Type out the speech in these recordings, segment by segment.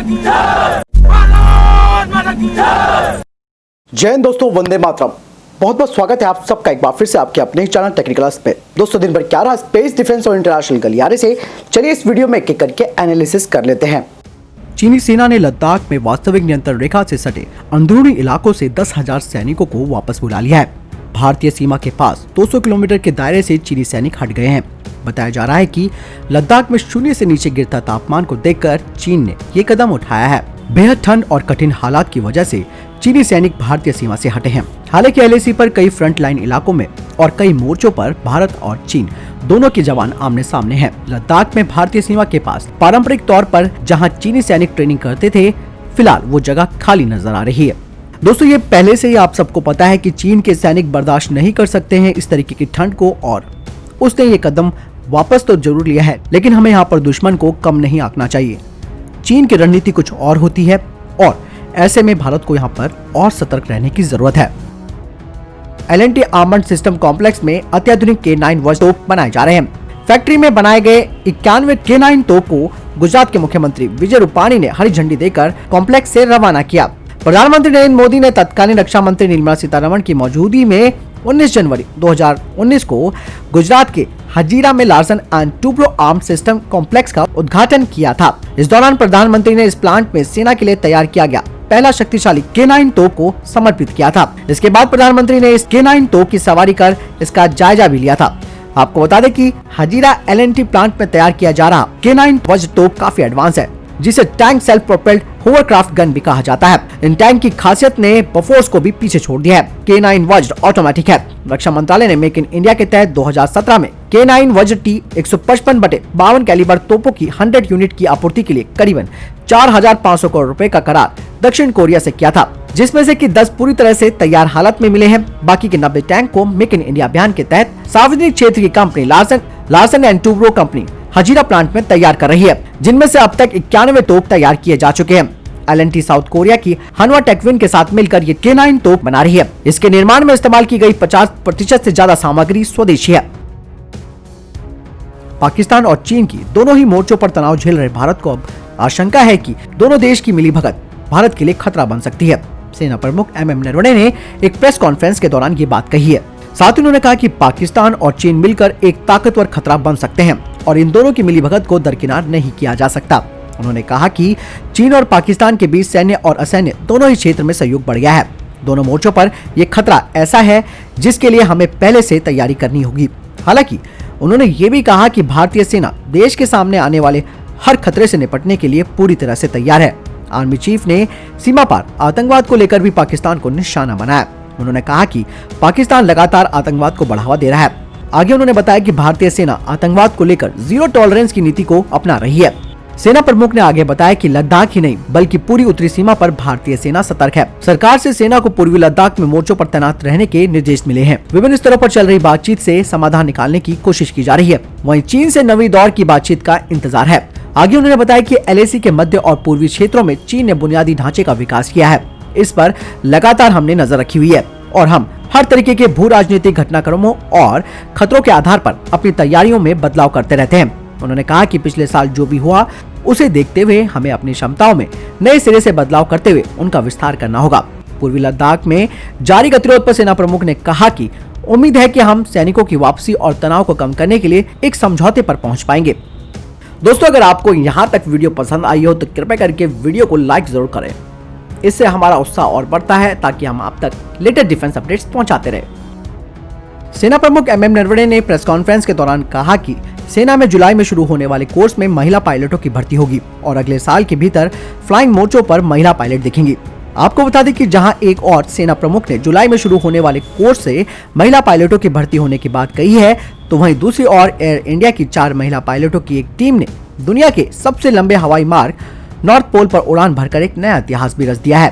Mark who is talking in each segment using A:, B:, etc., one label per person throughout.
A: जय हिंद दोस्तों, वंदे मातरम। बहुत बहुत स्वागत है आप सबका एक बार फिर से आपके अपने चैनल टेक्निकल पे। दोस्तों, दिन भर क्या रहा स्पेस, डिफेंस और इंटरनेशनल गलियारे से, चलिए इस वीडियो में एक एक करके एनालिसिस कर लेते हैं।
B: चीनी सेना ने लद्दाख में वास्तविक नियंत्रण रेखा से सटे अंदरूनी इलाकों से 10,000 सैनिकों को वापस बुला लिया है। भारतीय सीमा के पास 200 किलोमीटर के दायरे से चीनी सैनिक हट गए हैं। बताया जा रहा है कि लद्दाख में शून्य से नीचे गिरता तापमान को देखकर चीन ने ये कदम उठाया है। बेहद ठंड और कठिन हालात की वजह से चीनी सैनिक भारतीय सीमा से हटे हैं। हालांकि एलएसी पर कई फ्रंट लाइन इलाकों में और कई मोर्चों पर भारत और चीन दोनों के जवान आमने सामने हैं। लद्दाख में भारतीय सीमा के पास पारंपरिक तौर पर जहां चीनी सैनिक ट्रेनिंग करते थे, फिलहाल वो जगह खाली नजर आ रही है। दोस्तों, ये पहले से ही आप सबको पता है कि चीन के सैनिक बर्दाश्त नहीं कर सकते हैं इस तरीके की ठंड को, और उसने ये कदम वापस तो जरूर लिया है, लेकिन हमें यहाँ पर दुश्मन को कम नहीं आंकना चाहिए। चीन की रणनीति कुछ और होती है और ऐसे में भारत को यहाँ पर और सतर्क रहने की जरूरत है। L&T आर्मर्ड सिस्टम कॉम्प्लेक्स में अत्याधुनिक K9 वज्र तोप बनाए जा रहे हैं। फैक्ट्री में बनाए गए 91 K9 तोप को गुजरात के मुख्यमंत्री विजय रूपाणी ने हरी झंडी देकर कॉम्प्लेक्स से रवाना किया। प्रधानमंत्री नरेंद्र मोदी ने तत्कालीन रक्षा मंत्री निर्मला सीतारमण की मौजूदगी में 19 जनवरी 2019 को गुजरात के हजीरा में Larsen and Toubro arm system complex का उद्घाटन किया था। इस दौरान प्रधानमंत्री ने इस प्लांट में सेना के लिए तैयार किया गया पहला शक्तिशाली K9 तोप को समर्पित किया था। इसके बाद प्रधानमंत्री ने इस K9 तोप की सवारी कर इसका जायजा भी लिया था। आपको बता दें कि हजीरा L&T प्लांट में तैयार किया जा रहा K9 वज्र तोप काफी एडवांस है, जिसे tank self propelled hovercraft gun भी कहा जाता है। इन टैंक की खासियत ने बफोर्स को भी पीछे छोड़ दिया है। K9 वज्र ऑटोमेटिक है। रक्षा मंत्रालय ने मेक इन इंडिया के तहत 2017 में K9 वज्र T 155/52 कैलिबर तोपों की 100 यूनिट की आपूर्ति के लिए करीबन 4,500 करोड़ रुपए का करार दक्षिण कोरिया से किया था, जिसमें से कि 10 पूरी तरह से तैयार हालत में मिले हैं। बाकी के 90 टैंक को मेक इन इंडिया अभियान के तहत सार्वजनिक क्षेत्र की company Larsen and Toubro company Hazira plant में तैयार कर रही है, जिनमें से अब तक 91 तोप तैयार किए जा चुके हैं। L&T साउथ कोरिया की हनवा टेक्विन के साथ मिलकर ये K9 तोप बना रही है। इसके निर्माण में इस्तेमाल की गई 50% से ज्यादा सामग्री स्वदेशी है। पाकिस्तान और चीन की दोनों ही मोर्चों पर तनाव झेल रहे भारत को अब आशंका है कि दोनों देश की मिलीभगत भारत के लिए खतरा बन सकती है। सेना प्रमुख MM नरवणे ने एक प्रेस कॉन्फ्रेंस के दौरान ये बात कही है। साथ ही उन्होंने कहा कि पाकिस्तान और चीन मिलकर एक ताकतवर खतरा बन सकते हैं और इन दोनों की मिलीभगत को दरकिनार नहीं किया जा सकता। उन्होंने कहा कि चीन और पाकिस्तान के बीच सैन्य और असैन्य दोनों ही क्षेत्र में सहयोग बढ़ गया है। दोनों मोर्चों पर यह खतरा ऐसा है जिसके लिए हमें पहले से तैयारी करनी होगी। हालांकि उन्होंने ये भी कहा कि भारतीय सेना देश के सामने आने वाले हर खतरे से निपटने के लिए पूरी तरह से तैयार है। आर्मी चीफ ने सीमा पार आतंकवाद को लेकर भी पाकिस्तान को निशाना बनाया। उन्होंने कहा कि पाकिस्तान लगातार आतंकवाद को बढ़ावा दे रहा है। आगे उन्होंने बताया कि भारतीय सेना आतंकवाद को लेकर जीरो टॉलरेंस की नीति को अपना रही है। सेना प्रमुख ने आगे बताया कि लद्दाख ही नहीं बल्कि पूरी उत्तरी सीमा पर भारतीय सेना सतर्क है। सरकार से सेना को पूर्वी लद्दाख में मोर्चों पर तैनात रहने के निर्देश मिले हैं। विभिन्न स्तरों पर चल रही बातचीत से समाधान निकालने की कोशिश की जा रही है। वहीं चीन से नवी दौर की बातचीत का इंतजार है। आगे उन्होंने बताया कि LAC के मध्य और पूर्वी क्षेत्रों में चीन ने बुनियादी ढांचे का विकास किया है। इस पर लगातार हमने नजर रखी हुई है और हम हर तरीके के भू राजनीतिक घटनाक्रमों और खतरों के आधार पर अपनी तैयारियों में बदलाव करते रहते हैं। उन्होंने कहा कि पिछले साल जो भी हुआ उसे देखते हुए हमें अपनी क्षमताओं में नए सिरे से बदलाव करते हुए उनका विस्तार करना होगा। पूर्वी लद्दाख में जारी गतिरोध पर सेना प्रमुख ने कहा कि उम्मीद है कि हम सैनिकों की वापसी और तनाव को कम करने के लिए एक समझौते पर पहुंच पाएंगे। दोस्तों, अगर आपको यहाँ तक वीडियो पसंद आई हो तो कृपया करके वीडियो को लाइक जरूर करें। इससे हमारा उत्साह और बढ़ता है ताकि हम आप तक लेटेस्ट डिफेंस अपडेट्स पहुंचाते रहे। सेना प्रमुख MM नरवणे ने प्रेस कॉन्फ्रेंस के दौरान कहा कि सेना में जुलाई में शुरू होने वाले कोर्स में महिला पायलटों की भर्ती होगी और अगले साल के भीतर फ्लाइंग मोर्चों पर महिला पायलट दिखेंगी। आपको बता दें कि जहां एक और सेना प्रमुख ने जुलाई में शुरू होने वाले कोर्स से महिला पायलटों की भर्ती होने की बात कही है, तो वहीं दूसरी ओर एयर इंडिया की 4 महिला पायलटों की एक टीम ने दुनिया के सबसे लंबे हवाई मार्ग नॉर्थ पोल पर उड़ान भरकर एक नया इतिहास भी रच दिया है।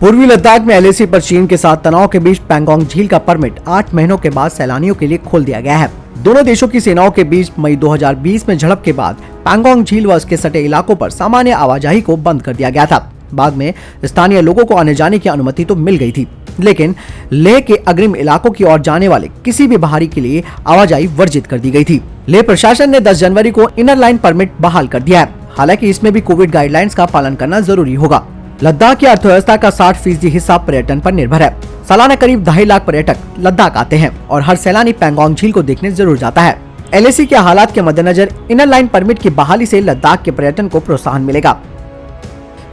B: पूर्वी लद्दाख में LAC पर चीन के साथ तनाव के बीच पैंगोंग झील का परमिट 8 महीनों के बाद सैलानियों के लिए खोल दिया गया है। दोनों देशों की सेनाओं के बीच मई 2020 में झड़प के बाद पैंगोंग झील व उसके सटे इलाकों पर सामान्य आवाजाही को बंद कर दिया गया था। बाद में स्थानीय लोगों को आने जाने की अनुमति तो मिल गई थी, लेकिन लेह के अग्रिम इलाकों की ओर जाने वाले किसी भी बाहरी के लिए आवाजाही वर्जित कर दी गई थी। लेह प्रशासन ने 10 जनवरी को इनर लाइन परमिट बहाल कर दिया है। हालांकि इसमें भी कोविड गाइडलाइंस का पालन करना जरूरी होगा। लद्दाख की अर्थव्यवस्था का 60% हिस्सा पर्यटन पर निर्भर है। सालाना करीब 2.5 लाख पर्यटक लद्दाख आते हैं और हर सैलानी पैंगोंग झील को देखने जरूर जाता है। LAC के हालात के मद्देनजर इनर लाइन परमिट की बहाली से लद्दाख के पर्यटन को प्रोत्साहन मिलेगा।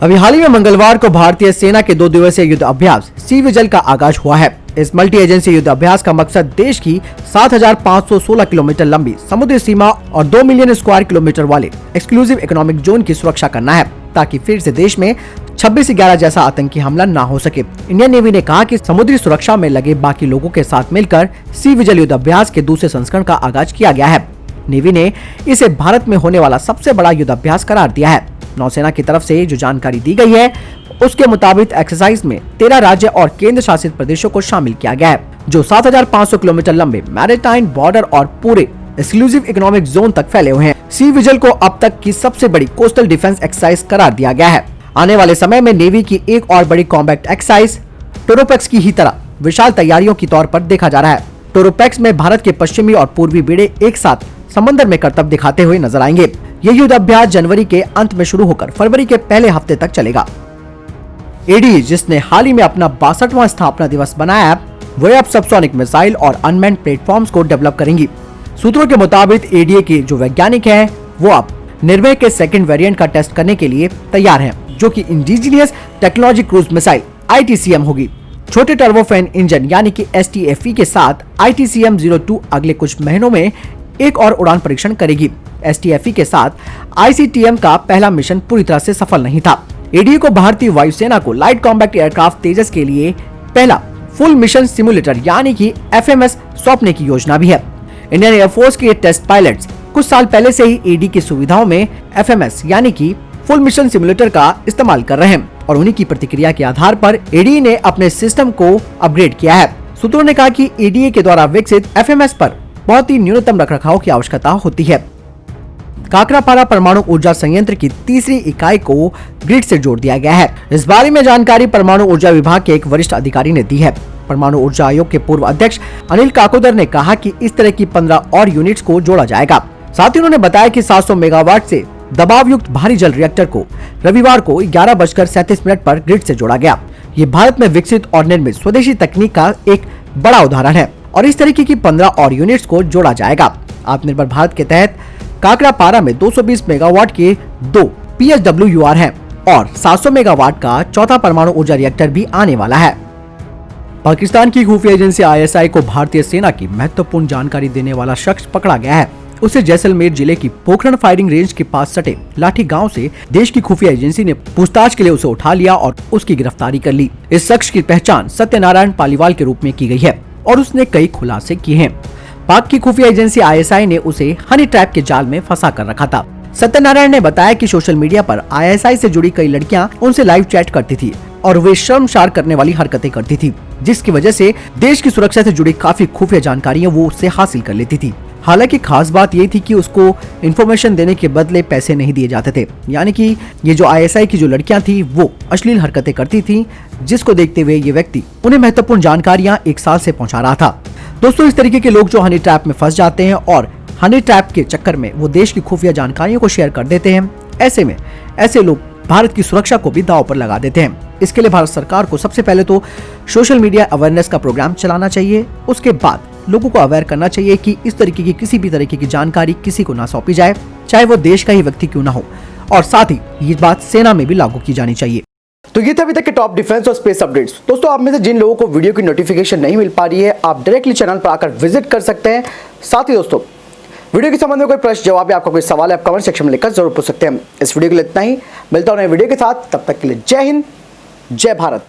B: अभी हाल ही में मंगलवार को भारतीय सेना के 2 दिवसीय युद्ध अभ्यास सी विजिल का आगाज हुआ है। इस मल्टी एजेंसी युद्ध अभ्यास का मकसद देश की 7,516 किलोमीटर लंबी समुद्री सीमा और 2 मिलियन स्क्वायर किलोमीटर वाले एक्सक्लूसिव इकोनॉमिक जोन की सुरक्षा करना है, ताकि फिर से देश में 26/11 जैसा आतंकी हमला ना हो सके। इंडियन नेवी ने कहा कि समुद्री सुरक्षा में लगे बाकी लोगों के साथ मिलकर सी विजिल युद्ध अभ्यास के दूसरे संस्करण का आगाज किया गया है। नेवी ने इसे भारत में होने वाला सबसे बड़ा युद्ध अभ्यास करार दिया है। नौसेना की तरफ से जो जानकारी दी गई है उसके मुताबिक एक्सरसाइज में 13 राज्य और केंद्र शासित प्रदेशों को शामिल किया गया है, जो 7,500 किलोमीटर लंबे मैरीटाइम बॉर्डर और पूरे एक्सक्लूसिव इकोनॉमिक जोन तक फैले हुए हैं। सी विजिल को अब तक की सबसे बड़ी कोस्टल डिफेंस एक्सरसाइज करार दिया गया है। आने वाले समय में नेवी की एक और बड़ी कॉम्बैट एक्सरसाइज टोरोपेक्स की ही तरह विशाल तैयारियों की तौर पर देखा जा रहा है। टोरोपेक्स में भारत के पश्चिमी और पूर्वी बेड़े एक साथ समंदर में करतब दिखाते हुए नजर आएंगे। ये युद्ध अभ्यास जनवरी के अंत में शुरू होकर फरवरी के पहले हफ्ते तक चलेगा। एडी, जिसने हाल ही में अपना 62वां स्थापना दिवस बनाया है, वह अब सबसोनिक मिसाइल और अनमैन्ड प्लेटफॉर्म्स को डेवलप करेंगी। सूत्रों के मुताबिक एडीए के जो वैज्ञानिक हैं, वो अब निर्भय के सेकंड वेरिएंट का टेस्ट करने के लिए तैयार हैं, जो कि indigenous technology cruise missile ITCM होगी। छोटे टर्बोफैन इंजन यानी कि STFE के साथ ITCM-02 अगले कुछ महीनों में एक और उड़ान परीक्षण करेगी। STFE के साथ ICTM का पहला मिशन पूरी तरह से सफल नहीं था। एडीए को भारतीय वायुसेना को लाइट कॉम्बैट एयरक्राफ्ट तेजस के लिए पहला फुल मिशन सिमुलेटर यानी कि FMS सौंपने की योजना भी है। इंडियन एयरफोर्स के टेस्ट पायलट्स कुछ साल पहले से ही एडी की सुविधाओं में FMS यानी कि फुल मिशन सिमुलेटर का इस्तेमाल कर रहे हैं और उन्हीं की प्रतिक्रिया के आधार पर एडी ने अपने सिस्टम को अपग्रेड किया है। सूत्रों ने कहा कि एडीए के द्वारा विकसित FMS पर बहुत ही न्यूनतम रखरखाव की आवश्यकता होती है। काकरापारा परमाणु ऊर्जा संयंत्र की तीसरी इकाई को ग्रिड से जोड़ दिया गया है। इस बारे में जानकारी परमाणु ऊर्जा विभाग के एक वरिष्ठ अधिकारी ने दी है। परमाणु ऊर्जा आयोग के पूर्व अध्यक्ष अनिल काकोदर ने कहा कि इस तरह की 15 और यूनिट्स को जोड़ा जाएगा। साथ ही उन्होंने बताया कि 700 मेगावाट से दबाव युक्त भारी जल रिएक्टर को रविवार को 11:37 पर ग्रिड से जोड़ा गया। ये भारत में विकसित और निर्मित स्वदेशी तकनीक का एक बड़ा उदाहरण है और इस तरीके की 15 और यूनिट्स को जोड़ा जाएगा। आत्मनिर्भर भारत के तहत काकरापारा में 220 मेगावाट के 2 PHWUR हैं और 700 मेगावाट का चौथा परमाणु ऊर्जा रिएक्टर भी आने वाला है। पाकिस्तान की खुफिया एजेंसी ISI को भारतीय सेना की महत्वपूर्ण जानकारी देने वाला शख्स पकड़ा गया है। उसे जैसलमेर जिले की पोखरण फायरिंग रेंज के पास सटे लाठी गांव से देश की खुफिया एजेंसी ने पूछताछ के लिए उसे उठा लिया और उसकी गिरफ्तारी कर ली। इस शख्स की पहचान सत्यनारायण पालीवाल के रूप में की गई है और उसने कई खुलासे किए हैं। पाक की खुफिया एजेंसी ISI ने उसे हनी ट्रैप के जाल में फंसा कर रखा था। सत्यनारायण ने बताया कि सोशल मीडिया पर ISI से जुड़ी कई लड़कियां उनसे लाइव चैट करती थी और वे शर्मसार करने वाली हरकतें करती थी, जिसकी वजह से देश की सुरक्षा से जुड़ी काफी खुफिया जानकारियां वो उससे हासिल कर लेती थी। हालांकि खास बात ये थी कि उसको इन्फॉर्मेशन देने के बदले पैसे नहीं दिए जाते थे, यानी कि ये जो ISI की जो लड़कियां थी वो अश्लील हरकतें करती थी, जिसको देखते हुए ये व्यक्ति उन्हें महत्वपूर्ण जानकारियां 1 साल से पहुंचा रहा था। दोस्तों, इस तरीके के लोग जो हनी ट्रैप में फंस जाते हैं और हनी ट्रैप के चक्कर में वो देश की खुफिया जानकारियों को शेयर कर देते हैं, ऐसे में ऐसे लोग भारत की सुरक्षा को भी दांव पर लगा देते हैं। इसके लिए भारत सरकार को सबसे पहले तो सोशल मीडिया अवेयरनेस का प्रोग्राम चलाना चाहिए। उसके बाद लोगों को अवेयर करना चाहिए कि इस तरीके की किसी भी तरीके की जानकारी किसी को ना सौंपी जाए, चाहे वो देश का ही व्यक्ति क्यों ना हो। और साथ ही ये बात सेना में भी लागू की जानी चाहिए।
A: तो ये थे अभी तक के टॉप डिफेंस और स्पेस अपडेट्स। दोस्तों, आप में से जिन लोगों को वीडियो की नोटिफिकेशन नहीं मिल पा रही है, आप डायरेक्टली चैनल पर आकर विजिट कर सकते हैं। साथ ही दोस्तों, वीडियो के संबंध में कोई प्रश्न जवाब या आपका कोई सवाल है, आप कमेंट सेक्शन में लिखकर जरूर पूछ सकते हैं। इस वीडियो के लिए इतना ही, मिलता हूं नए वीडियो के साथ, तब तक के लिए जय हिंद, जय भारत।